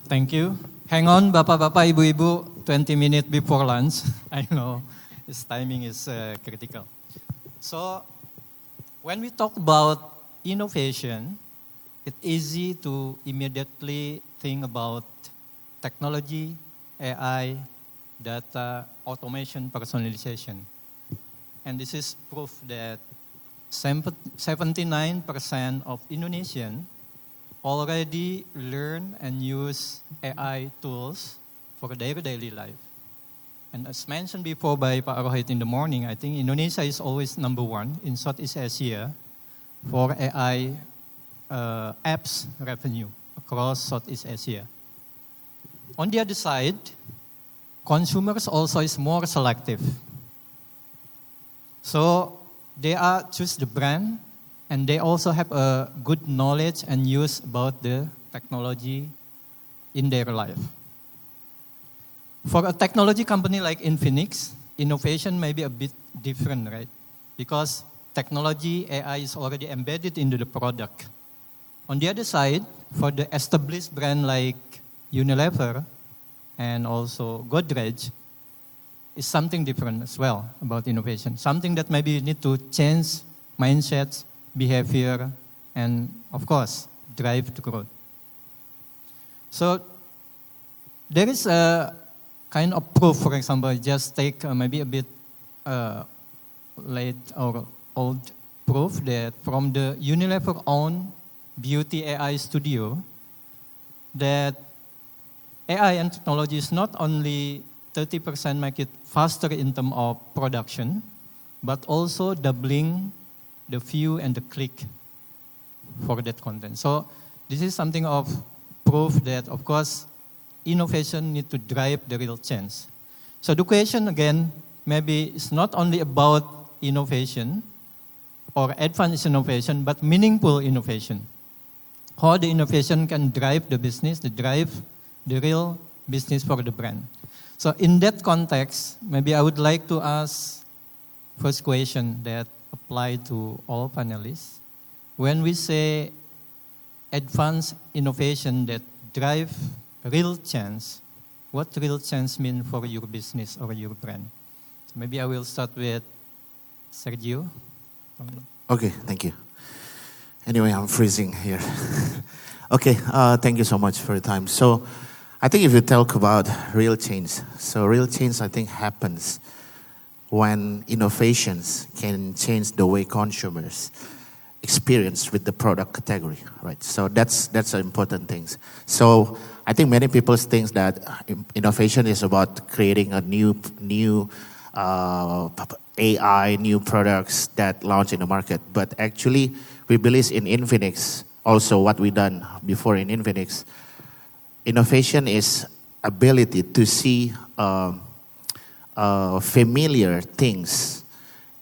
Thank you. Hang on, Bapak-Bapak, Ibu-Ibu, 20 minutes before lunch. I know this timing is critical. So, when we talk about innovation, it's easy to immediately think about technology, AI, data, automation, personalization. And this is proof that 79% of Indonesians already learn and use AI tools for their daily life. And as mentioned before by Pak Rohit in the morning, I think Indonesia is always number one in Southeast Asia for AI apps revenue across Southeast Asia. On the other side, consumers also is more selective. So they choose the brand, and they also have a good knowledge and use about the technology in their life. For a technology company like Infinix, innovation may be a bit different, right? Because technology, AI is already embedded into the product. On the other side, for the established brand like Unilever and also Godrej, is something different as well about innovation. Something that maybe you need to change mindsets, behavior, and of course, drive to growth. So there is a kind of proof, for example, just take maybe a bit late or old proof that from the Unilever own beauty AI studio, that AI and technology is not only 30% make it faster in terms of production, but also doubling the view and the click for that content. So this is something of proof that, of course, innovation need to drive the real change. So the question again, maybe it's not only about innovation or advanced innovation, but meaningful innovation. How the innovation can drive the business, drive the real business for the brand. So in that context, maybe I would like to ask first question that apply to all panelists. When we say advanced innovation that drive real change, what real change mean for your business or your brand? So maybe I will start with Sergio. Okay, thank you. Anyway, I'm freezing here. Okay, thank you so much for your time. So I think if you talk about real change, so real change I think happens when innovations can change the way consumers experience with the product category, right? So that's an important thing. So I think many people think that innovation is about creating a new AI, new products that launch in the market. But actually, we believe in Infinix, also what we done before in Infinix, innovation is ability to see familiar things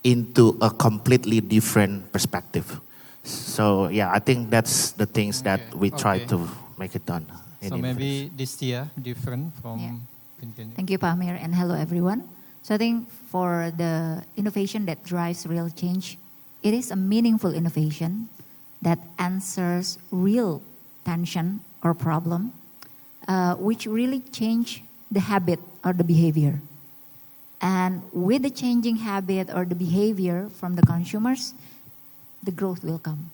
into a completely different perspective. So yeah, I think that's the things that we try to make it done. So maybe Distya different from Infinix. Thank you, Pak Amir, and hello everyone. So I think for the innovation that drives real change, it is a meaningful innovation that answers real tension or problem, which really change the habit or the behavior. And with the changing habit or the behavior from the consumers, the growth will come.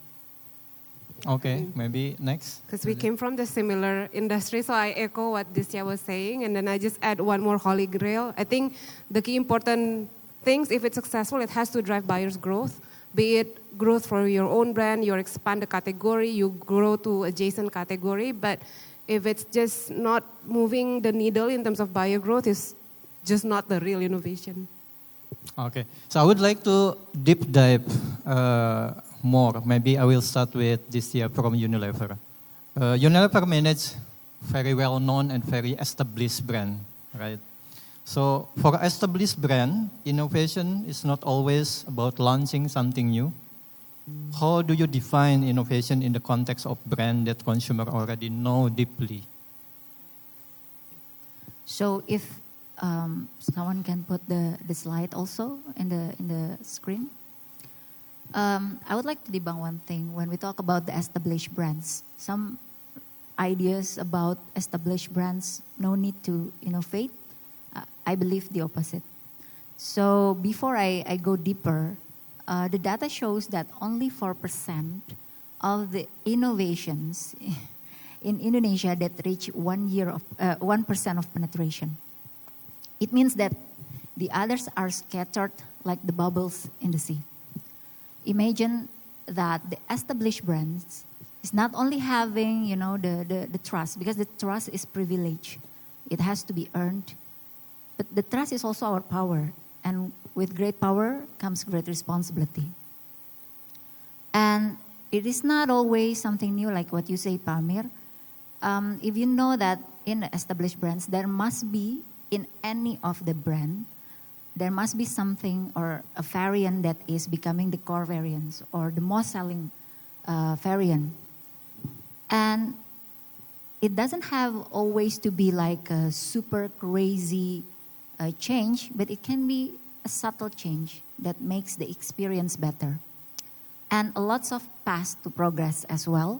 Okay, maybe next. Because we came from the similar industry, so I echo what Distya was saying, and then I just add one more holy grail. I think the key important things, if it's successful, it has to drive buyers' growth, be it growth for your own brand, you expand the category, you grow to adjacent category, but if it's just not moving the needle in terms of buyer growth, it's just not the real innovation. Okay, so I would like to deep dive more. Maybe I will start with this year from Unilever. Unilever manages very well known and very established brand, right? So for established brand, innovation is not always about launching something new. How do you define innovation in the context of brand that consumer already know deeply? So if someone can put the slide also in the screen. I would like to debunk one thing when we talk about the established brands. Some ideas about established brands, no need to innovate. I believe the opposite. So before I go deeper, the data shows that only 4% of the innovations in Indonesia that reach 1% of penetration. It means that the others are scattered like the bubbles in the sea. Imagine that the established brands is not only having, the trust, because the trust is privilege. It has to be earned. But the trust is also our power. And with great power comes great responsibility. And it is not always something new like what you say, Amir. If you know that in established brands, there must be, in any of the brand, there must be something or a variant that is becoming the core variants or the most selling variant. And it doesn't have always to be like a super crazy change, but it can be a subtle change that makes the experience better. And lots of paths to progress as well.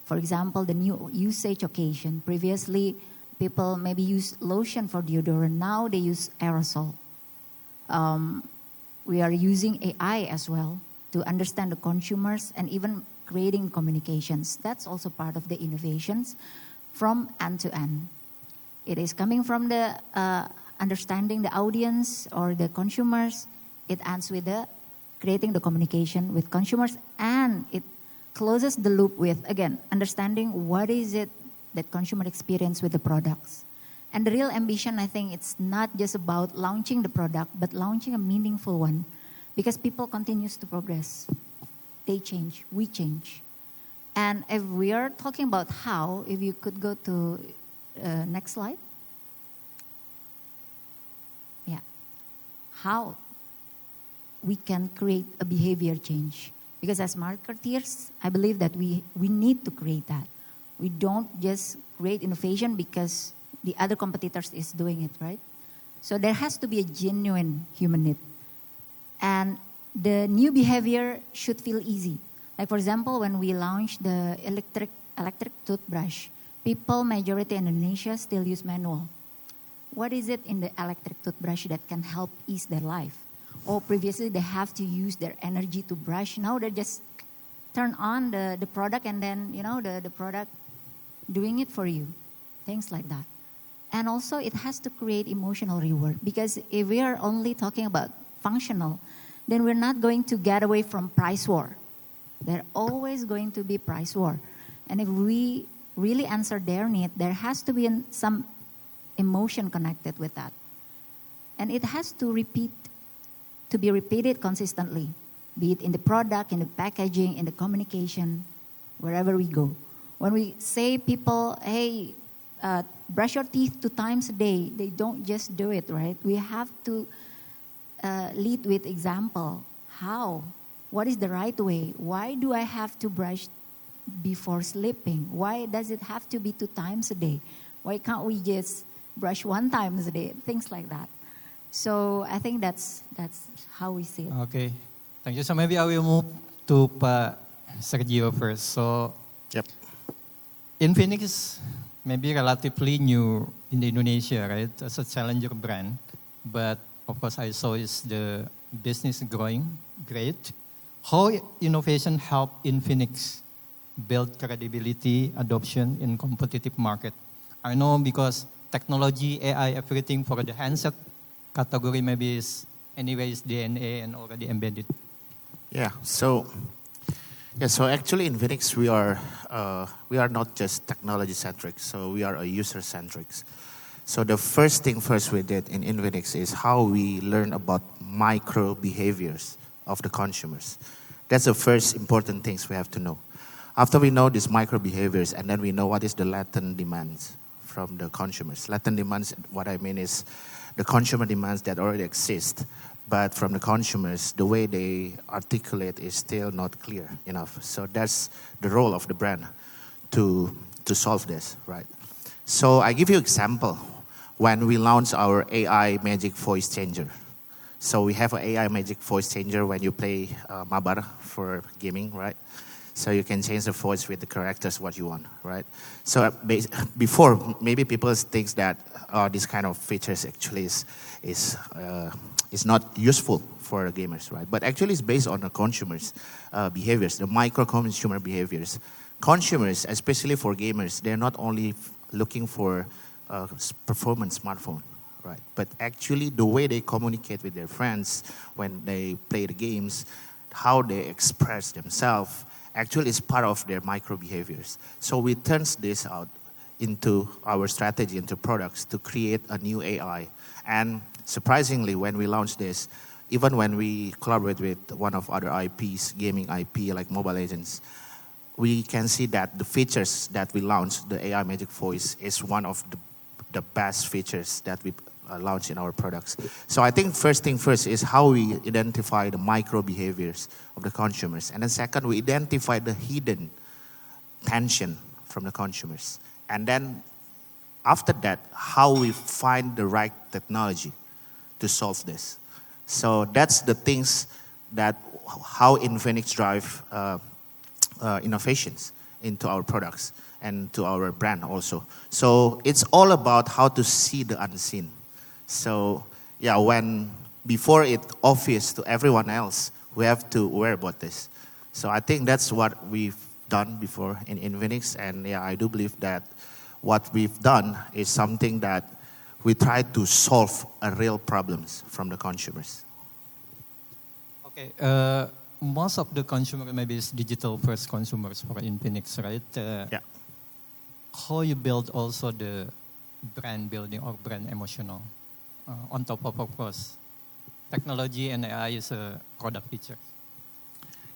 For example, the new usage occasion. Previously, people maybe use lotion for deodorant. Now they use aerosol. We are using AI as well to understand the consumers and even creating communications. That's also part of the innovations from end to end. It is coming from the understanding the audience or the consumers. It ends with the creating the communication with consumers, and it closes the loop with, again, understanding what is it that consumer experience with the products. And the real ambition, I think, it's not just about launching the product, but launching a meaningful one, because people continues to progress. They change, we change. And if we are talking about how, if you could go to next slide. Yeah. How we can create a behavior change. Because as marketeers, I believe that we need to create that. We don't just create innovation because the other competitors is doing it, right? So there has to be a genuine human need. And the new behavior should feel easy. Like for example, when we launched the electric toothbrush, people, majority in Indonesia still use manual. What is it in the electric toothbrush that can help ease their life? Or previously they have to use their energy to brush. Now they just turn on the product and then, the product doing it for you. Things like that. And also it has to create emotional reward. Because if we are only talking about functional, then we're not going to get away from price war. There's always going to be price war. And if we really answer their need, there has to be some emotion connected with that. And it has to be repeated consistently, be it in the product, in the packaging, in the communication, wherever we go. When we say people, hey, brush your teeth 2 times a day, they don't just do it, right? We have to lead with example. How? What is the right way? Why do I have to brush before sleeping? Why does it have to be 2 times a day? Why can't we just brush 1 time a day? Things like that. So I think that's how we see it. Okay, thank you. So maybe I will move to Pak Sergio first. So, Yep. Infinix is maybe relatively new in Indonesia, right? As a challenger brand, but of course I saw is the business growing great. How innovation help Infinix build credibility, adoption in competitive market? I know because technology, AI, everything for the handset category maybe is anyways DNA and already embedded. Yeah. So actually, Infinix we are not just technology centric. So we are a user centric. So the first thing we did in Infinix is how we learn about micro behaviors of the consumers. That's the first important things we have to know. After we know these micro behaviors, and then we know what is the latent demands from the consumers. Latent demands, what I mean is the consumer demands that already exist, but from the consumers, the way they articulate is still not clear enough. So that's the role of the brand to solve this, right? So I give you example when we launch our AI Magic Voice Changer. So we have an AI Magic Voice Changer when you play Mabar for gaming, right? So you can change the voice with the characters what you want, right? So before, maybe people think that this kind of features actually is not useful for the gamers, right? But actually it's based on the consumers' behaviors, the micro-consumer behaviors. Consumers, especially for gamers, they're not only looking for performance smartphone, right? But actually the way they communicate with their friends when they play the games, how they express themselves, actually is part of their micro behaviors. So we turn this out into our strategy, into products to create a new AI. And surprisingly, when we launched this, even when we collaborate with one of other IPs, gaming IP like Mobile Legends, we can see that the features that we launched, the AI Magic Voice, is one of the best features that we launch in our products. So I think first thing first is how we identify the micro behaviors of the consumers. And then second, we identify the hidden tension from the consumers. And then after that, how we find the right technology to solve this. So that's the things that how Infinix drive innovations into our products and to our brand also. So it's all about how to see the unseen. So yeah, when before it's obvious to everyone else, we have to aware about this. So I think that's what we've done before in Infinix, and yeah, I do believe that what we've done is something that we try to solve a real problems from the consumers. Okay, most of the consumer maybe is digital first consumers for Infinix, right? Yeah. How you build also the brand building or brand emotional on top of course, technology and AI is a product feature.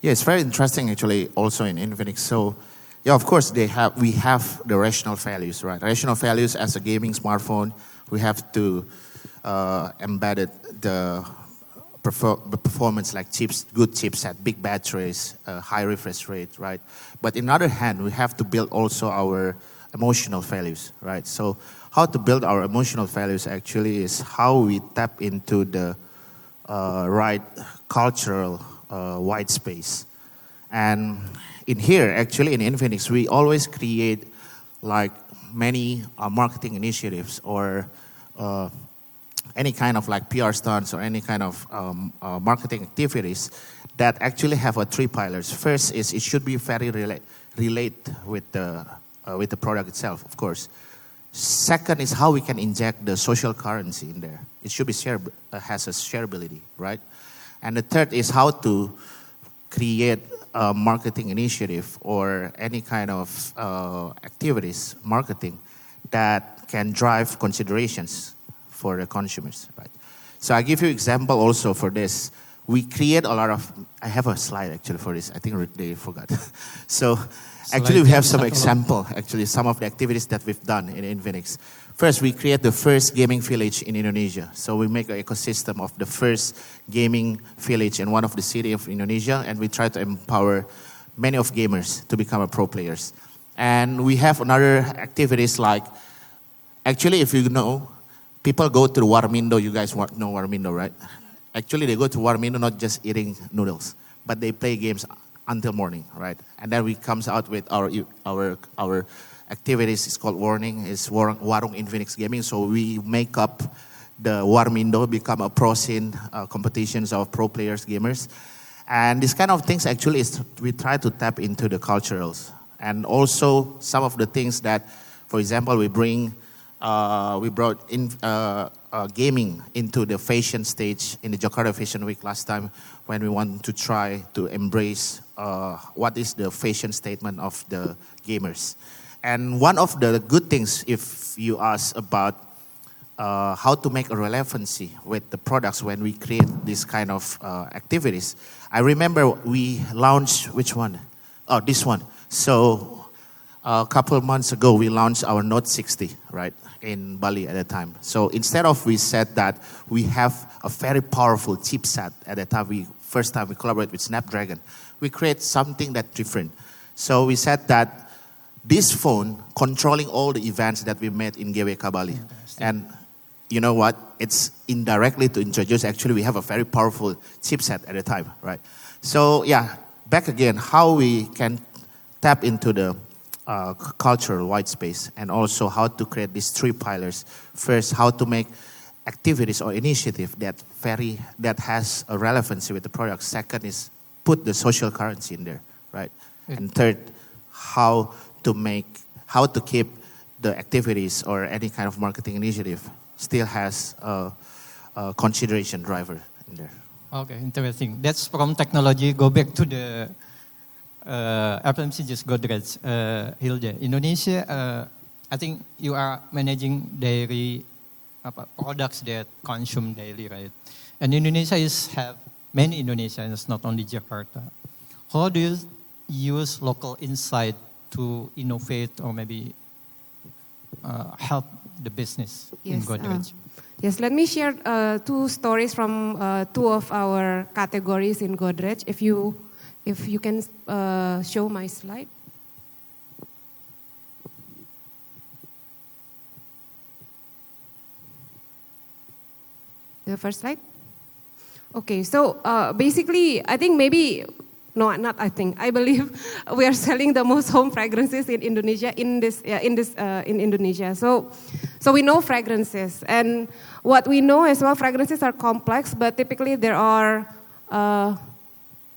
Yeah, it's very interesting actually also in Infinix. So yeah, of course we have the rational values, right? Rational values as a gaming smartphone, we have to embed the performance like chips, good chipset, big batteries, high refresh rate, right? But on the other hand, we have to build also our emotional values, right? So how to build our emotional values actually is how we tap into the right cultural white space. And in here, actually in Infinix, we always create like many marketing initiatives or any kind of like PR stunts or any kind of marketing activities that actually have three pillars. First is it should be very relate with the product itself, of course. Second is how we can inject the social currency in there. It should be has a shareability, right? And the third is how to create a marketing initiative or any kind of activities, marketing, that can drive considerations for the consumers, right? So I give you example also for this. We create a lot of, I have a slide actually for this. I think they forgot. So actually we have some example, actually some of the activities that we've done in Infinix. First, we create the first gaming village in Indonesia. So we make an ecosystem of the first gaming village in one of the cities of Indonesia, and we try to empower many of gamers to become pro players. And we have another activities like, actually if you know, people go to Warmindo. You guys know Warmindo, right? Actually, they go to Warmindo not just eating noodles, but they play games until morning, right? And then we comes out with our activities. It's called Warning. It's Warung Infinix Gaming. So we make up the Warmindo, become a pro scene competitions of pro players, gamers. And this kind of things actually is we try to tap into the culturals. And also some of the things that, for example, we brought in gaming into the fashion stage in the Jakarta Fashion Week last time when we want to try to embrace what is the fashion statement of the gamers. And one of the good things, if you ask about how to make a relevancy with the products when we create this kind of activities, I remember we launched, which one? Oh, this one. So a couple of months ago, we launched our Note 60, right, in Bali at that time. So instead of we said that we have a very powerful chipset at that time, first time we collaborate with Snapdragon, we create something that different. So we said that this phone controlling all the events that we made in GWK Bali. And you know what? It's indirectly to introduce, actually we have a very powerful chipset at the time, right? So yeah, back again, how we can tap into the cultural white space, and also how to create these three pillars. First, how to make activities or initiative that has a relevancy with the product. Second is put the social currency in there, right? And third, how to keep the activities or any kind of marketing initiative still has a consideration driver in there. Okay, interesting. That's from technology. Go back to the FMCG's Godrej, Hilda. Indonesia, I think you are managing dairy products that consume daily, right? And Indonesia have many Indonesians, not only Jakarta. How do you use local insight to innovate or maybe help the business in Godrej? Yes, let me share two stories from two of our categories in Godrej. If you can show my slide. The first slide. Okay, so basically, I think maybe, no, not I think. I believe we are selling the most home fragrances in Indonesia in Indonesia. So we know fragrances, and what we know as well, fragrances are complex, but typically there are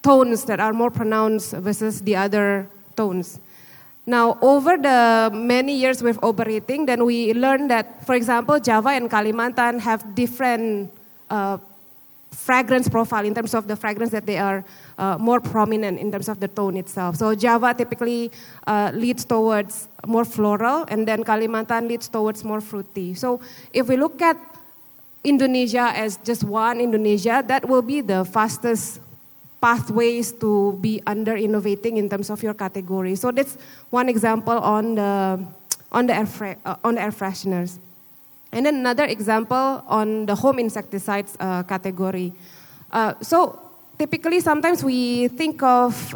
tones that are more pronounced versus the other tones. Now, over the many years with operating, then we learned that, for example, Java and Kalimantan have different fragrance profile in terms of the fragrance that they are more prominent in terms of the tone itself. So Java typically leads towards more floral, and then Kalimantan leads towards more fruity. So if we look at Indonesia as just one Indonesia, that will be the fastest pathways to be under innovating in terms of your category. So that's one example on the air fresheners. And then another example on the home insecticides category. So typically sometimes we think of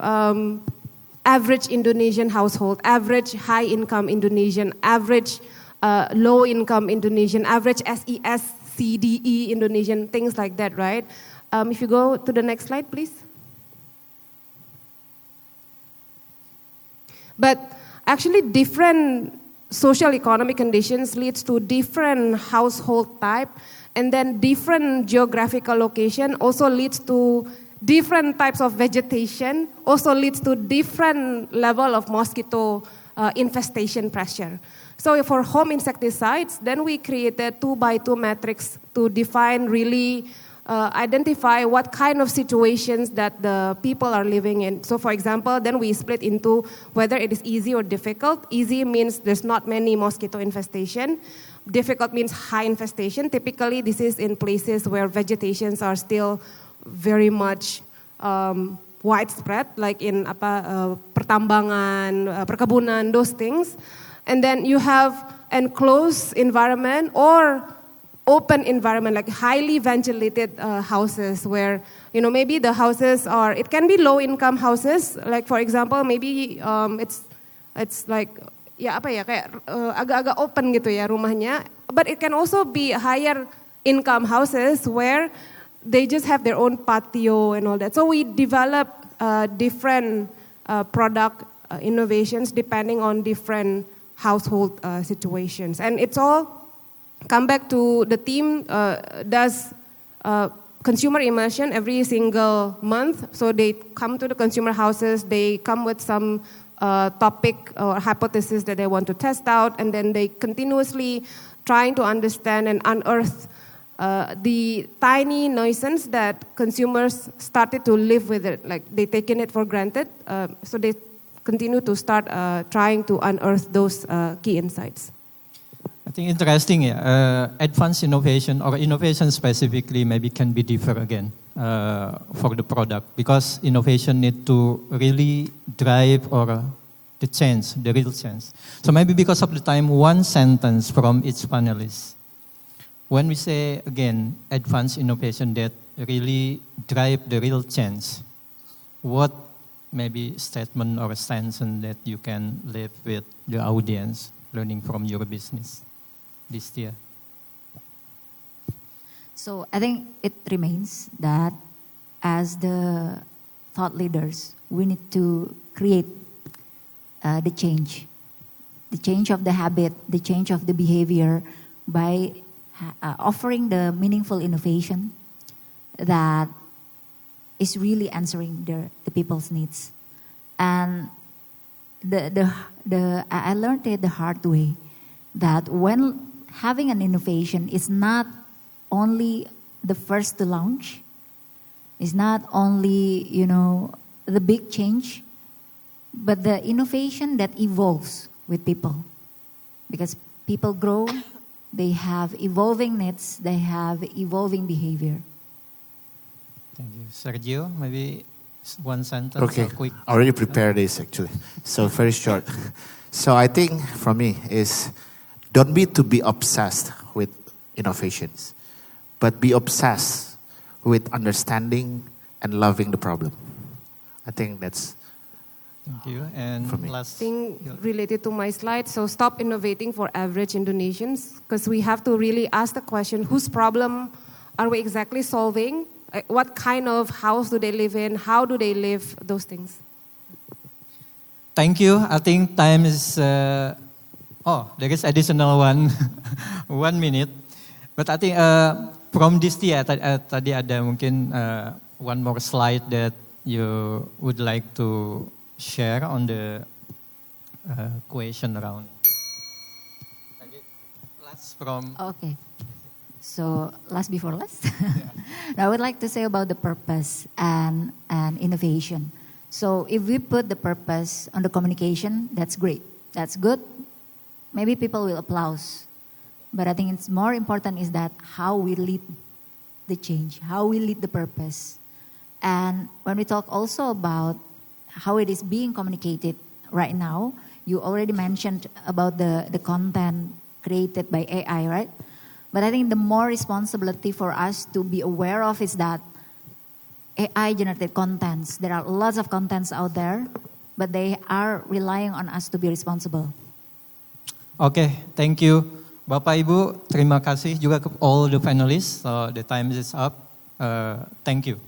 average Indonesian household, average high income Indonesian, average low income Indonesian, average SES, CDE Indonesian, things like that, right? If you go to the next slide, please. But actually different social economic conditions leads to different household type, and then different geographical location also leads to different types of vegetation, also leads to different level of mosquito infestation pressure. So for home insecticides, then we created 2x2 matrix to define really identify what kind of situations that the people are living in. So for example, then we split into whether it is easy or difficult. Easy means there's not many mosquito infestation. Difficult means high infestation. Typically, this is in places where vegetations are still very much widespread, like in pertambangan, perkebunan, those things. And then you have enclosed environment or open environment, like highly ventilated houses where, maybe the houses are, it can be low income houses, like for example, maybe it's like, kayak agak-agak open gitu ya rumahnya, but it can also be higher income houses where they just have their own patio and all that. So we develop different product innovations depending on different household situations. And it's all come back to the team does consumer immersion every single month. So they come to the consumer houses, they come with some topic or hypothesis that they want to test out, and then they continuously trying to understand and unearth the tiny nuisance that consumers started to live with it, like they taken it for granted. So they continue to start trying to unearth those key insights. I think interesting, advanced innovation or innovation specifically maybe can be different again for the product, because innovation need to really drive or the change, the real change. So maybe because of the time, one sentence from each panelist. When we say again advanced innovation that really drive the real change, what maybe statement or sentence that you can leave with the audience learning from your business? Distya. So I think it remains that as the thought leaders, we need to create the change of the habit, the change of the behavior by offering the meaningful innovation that is really answering the people's needs. And I learned it the hard way that when having an innovation is not only the first to launch, it's not only, the big change, but the innovation that evolves with people. Because people grow, they have evolving needs, they have evolving behavior. Thank you. Sergio, maybe one sentence Okay, or quick. I already prepared this actually. So very short. So I think for me is don't be to be obsessed with innovations, but be obsessed with understanding and loving the problem. I think that's Thank you. And For me. last Thing related to my slide. So stop innovating for average Indonesians, because we have to really ask the question, whose problem are we exactly solving? What kind of house do they live in? How do they live? Those things. Thank you. I think time is. There is additional 1 minute. But I think from Distya tadi ada mungkin one more slide that you would like to share on the question around. Maybe last from. Okay. So last before last, I would like to say about the purpose and innovation. So if we put the purpose on the communication, that's great. That's good. Maybe people will applaud. But I think it's more important is that how we lead the change, how we lead the purpose. And when we talk also about how it is being communicated right now, you already mentioned about the content created by AI, right? But I think the more responsibility for us to be aware of is that AI generated contents. There are lots of contents out there, but they are relying on us to be responsible. Okay, thank you. Bapak Ibu, terima kasih juga ke all the panelists. So the time is up. Thank you. Thank you.